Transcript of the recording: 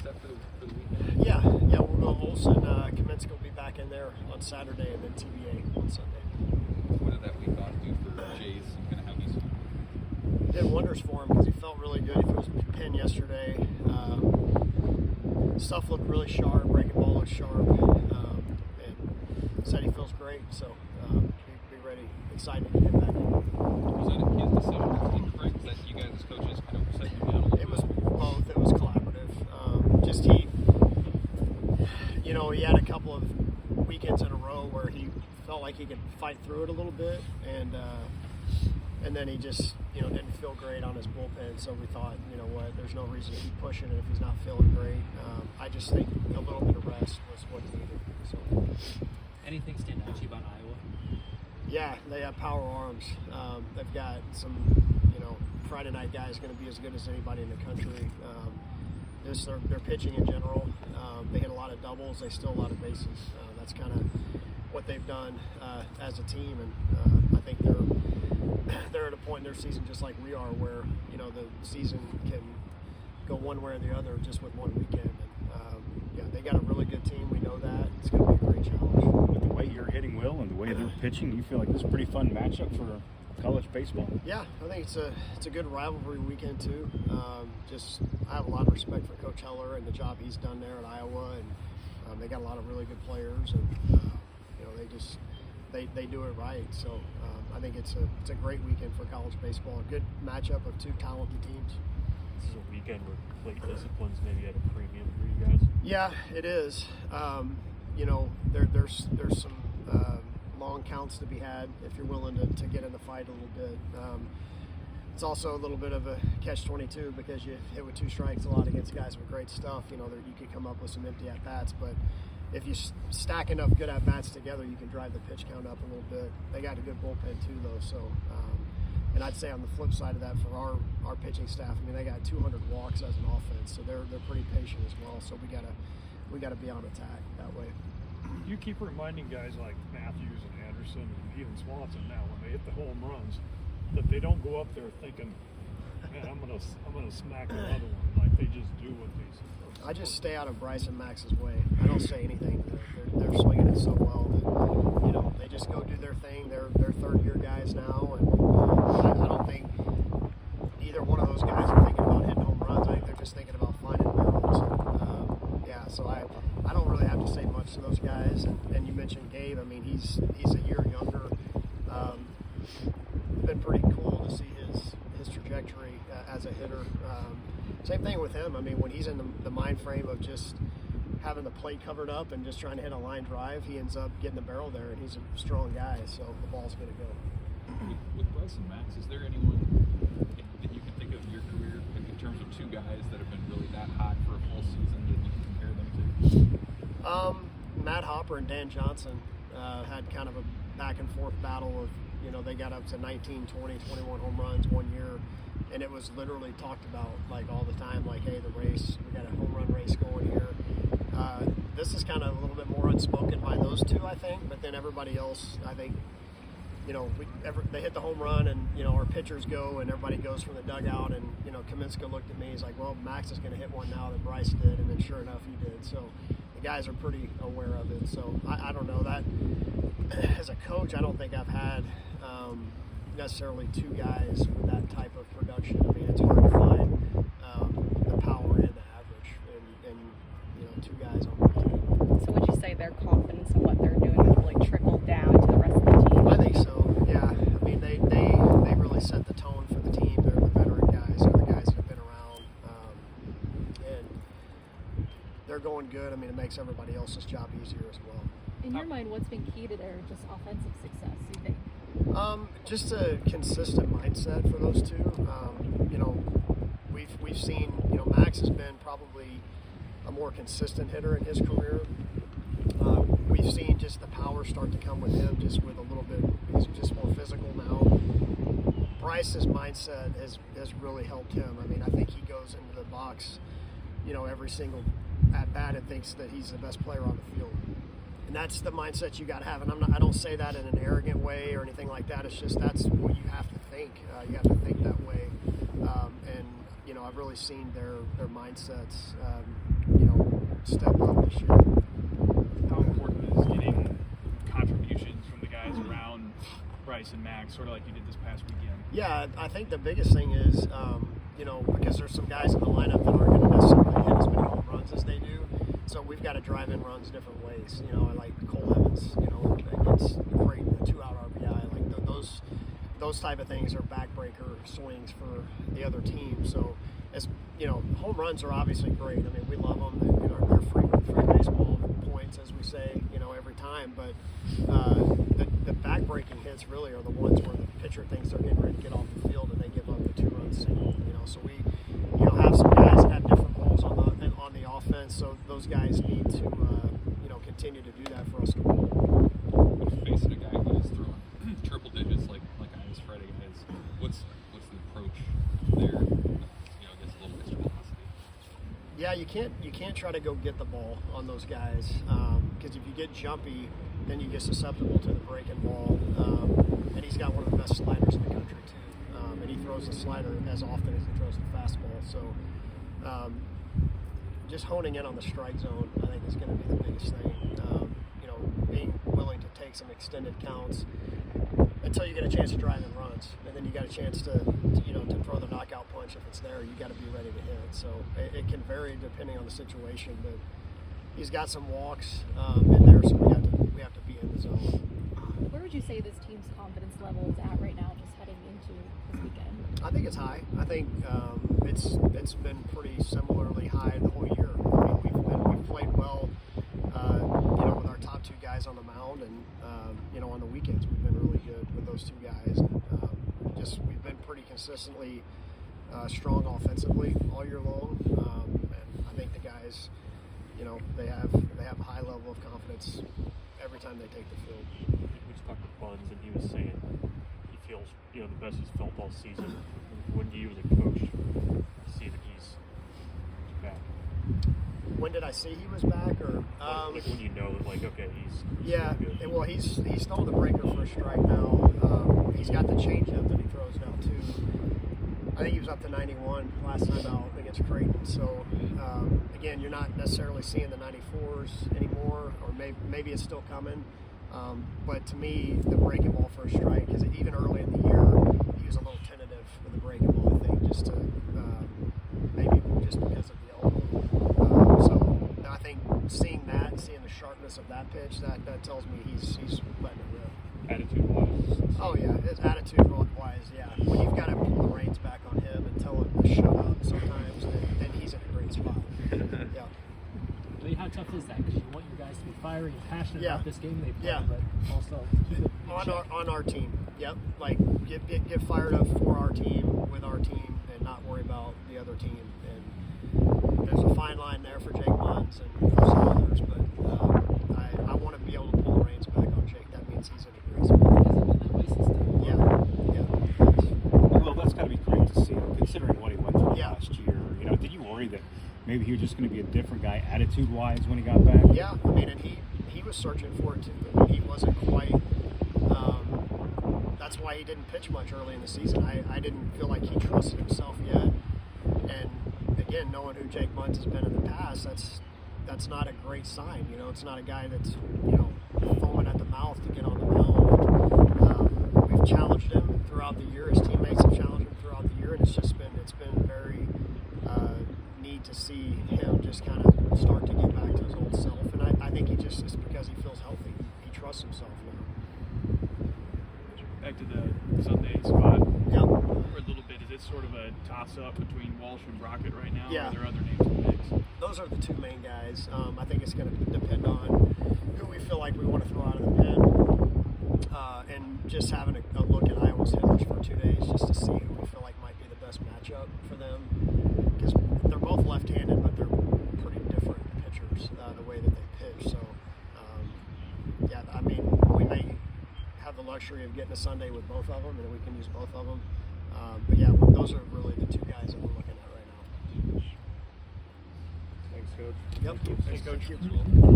set for the weekend? Yeah, we'll go Olsen. Kaminsky will be back in there on Saturday, and then TBA on Sunday. What did that week off do for Jace and kind of how he's Did wonders for him because he felt really good. He threw his pin yesterday. Stuff looked really sharp. Breaking ball looked sharp, and said he feels great. So be ready, excited to get back in. Was that his decision to take break? Was that you guys as coaches kind of set him down a little bit? It was both. It was collaborative. Just he had a couple of weekends in a row where he felt like he could fight through it a little bit, and then he just didn't feel great on his bullpen. So we thought, you know what, there's no reason to keep pushing it if he's not feeling great. I just think a little bit of rest was what he needed. So. Anything stand out to you about Iowa? Yeah, they have power arms. They've got some, Friday night guys going to be as good as anybody in the country. Just their pitching in general. They hit a lot of doubles. They steal a lot of bases. That's kind of what they've done as a team, and I think they're at a point in their season just like we are, where the season can go one way or the other just with one weekend. And they got a really good team. We know that it's going to be a great challenge. With the way you're hitting, Will, and the way they're pitching, you feel like this is a pretty fun matchup for college baseball. Yeah, I think it's a good rivalry weekend too. I have a lot of respect for Coach Heller and the job he's done there at Iowa, and they got a lot of really good players, and they do it right. So I think it's a great weekend for college baseball. A good matchup of two talented teams. This is a weekend where plate discipline's maybe at a premium for you guys. Yeah, it is. There's some long counts to be had if you're willing to get in the fight a little bit. It's also a little bit of a catch-22 because you hit with two strikes a lot against guys with great stuff. You could come up with some empty at-bats, but if you stack enough good at-bats together, you can drive the pitch count up a little bit. They got a good bullpen too, though. So, and I'd say on the flip side of that, for our pitching staff, they got 200 walks as an offense, so they're pretty patient as well. So we gotta be on attack that way. You keep reminding guys like Matthews and Anderson and even Swanson now, when they hit the home runs, that they don't go up there thinking, man, I'm gonna smack the other one. Like, they just do what they supposed to. I just stay out of Bryce and Max's way. I don't say anything. They're swinging it so well that they just go do their thing. They're third-year guys now, and I don't think either one of those guys are thinking about hitting home runs. I think they're just thinking about finding barrels. So I don't really have to say much to those guys. And you mentioned Gabe. He's a year younger. Been pretty cool to see his trajectory as a hitter. Same thing with him. When he's in the mind frame of just having the plate covered up and just trying to hit a line drive, he ends up getting the barrel there, and he's a strong guy, so the ball's going to go. With Bryce and Max, is there anyone that you can think of in your career, like in terms of two guys that have been really that hot for a full season that you can compare them to? Matt Hopper and Dan Johnson had kind of a back and forth battle of, they got up to 19, 20, 21 home runs one year, and it was literally talked about like all the time, like, hey, the race, we got a home run race going here. This is kind of a little bit more unspoken by those two, I think, but then everybody else, I think, they hit the home run, and our pitchers go, and everybody goes from the dugout, and Kaminsky looked at me, he's like, well, Max is going to hit one now that Bryce did, and then sure enough he did. So the guys are pretty aware of it. So I don't know that as a coach, I don't think I've had necessarily two guys with that type of production. It's hard to find the power and the average in two guys on one team. So would you say their confidence in what they're doing will really trickle down to the rest of the team? I think so, yeah. They really set the tone for the team. They're the veteran guys. They're the guys that have been around. And they're going good. It makes everybody else's job easier as well. In your mind, what's been key to their just offensive success, you think? Just a consistent mindset for those two. We've seen, Max has been probably a more consistent hitter in his career. We've seen just the power start to come with him, just with a little bit, he's just more physical now. Bryce's mindset has really helped him. I think he goes into the box, every single at-bat and thinks that he's the best player on the field. And that's the mindset you got to have. And I don't say that in an arrogant way or anything like that. It's just that's what you have to think. You have to think that way. And I've really seen their mindsets, step up this year. How important is getting contributions from the guys around Bryce and Max, sort of like you did this past weekend? Yeah, I think the biggest thing is, because there's some guys in the lineup that aren't going to necessarily hit as many home runs as they do. So we've got to drive in runs different ways. I like Cole Evans, against Creighton, a 2-out RBI. Like those type of things are backbreaker swings for the other team. So, as home runs are obviously great. I mean, we love them. They're free baseball points, as we say, every time. But the backbreaking hits really are the ones where the pitcher thinks they're getting ready to get off the field and they give up the 2-run single. So we, have some guys that have different roles on the offense. So those guys need to, continue to do that for us to win. Facing a guy who is throwing triple digits like I was Friday, guys. What's the approach there? Gets a little extra velocity. Yeah, you can't try to go get the ball on those guys because if you get jumpy, then you get susceptible to the breaking ball. And he's got one of the best sliders in the country too, and he throws the slider as often as he throws the fastball. So just honing in on the strike zone, I think, is going to be the biggest thing. Being willing to take some extended counts until you get a chance to drive in runs, and then you got a chance to throw the knockout punch if it's there. You got to be ready to hit. So it can vary depending on the situation, but he's got some walks in there, so we have to be in the zone. Where would you say this team's confidence level is at right now, just heading into this weekend? I think it's high. I think it's been pretty similarly high the whole year. I mean, we've played well, with our top two guys on the mound, and on the weekends we've been really good with those two guys. And, we've been pretty consistently strong offensively all year long, and I think the guys, they have a high level of confidence every time they take the field. We just talked to Buns, and he was saying he feels the best he's felt all season. When do you, as a coach, see that he's back? When did I see he was back, or like when you know that, okay, he's yeah. really good? Well, he's throwing the breaker for a strike now. He's got the changeup that he throws now too. I think he was up to 91 last time out against Creighton. So again, you're not necessarily seeing the 94s anymore, or maybe it's still coming. But to me, the breaking ball for a strike is even early in the year. He was a little tentative with the breaking ball, I think, just to maybe just because of the elbow. So I think seeing the sharpness of that pitch, that tells me he's letting it rip. Attitude-wise? Oh yeah, his attitude-wise, yeah. When you've got to pull the reins back on him and tell him to shut up sometimes, then he's in a great spot. Yeah. I mean, how tough is that? Because you want your guys to be fiery and passionate Yeah. about this game they play, Yeah. but also keep it in check. On our team, yep. Like get fired up for our team, with our team, and not worry about the other team. And there's a fine line there for Jake Buns and for some others, but I want to be able to pull the reins back on Jake. That means he's in a great spot. Has it been that way since day one? Yeah. Well, that's got to be great to see, considering what he went through Yeah. last year. Did you worry that maybe he was just going to be a different guy attitude-wise when he got back? Yeah, I mean, and he was searching for it too. I mean, he wasn't quite. That's why he didn't pitch much early in the season. I didn't feel like he trusted himself yet. And again, knowing who Jake Buns has been in the past, that's not a great sign. It's not a guy that's foaming at the mouth to get on the mound. We've challenged him throughout the year. His teammates have challenged him throughout the year, and it's been very neat to see him just kind of start to get back to his old self. And I think it's because he feels healthy. He trusts himself now. Back to the Sunday spot. Yep. For a little bit, is it sort of a toss-up between Walsh and Brockett right now? Yeah. Or are there other names in the mix? Those are the two main guys. I think it's going to depend on who we feel like we want to throw out of the pen, and just having a look at Iowa's hitters for 2 days just to see who we feel like might be the best matchup for them. Because they're both left-handed, but they're pretty different pitchers, the way that they pitch. So, yeah, I mean, we may have the luxury of getting a Sunday with both of them, and we can use both of them. But yeah, those are really the two guys that we're looking at right now. Thanks, Coach. Yep. Thanks, Coach. Thank you.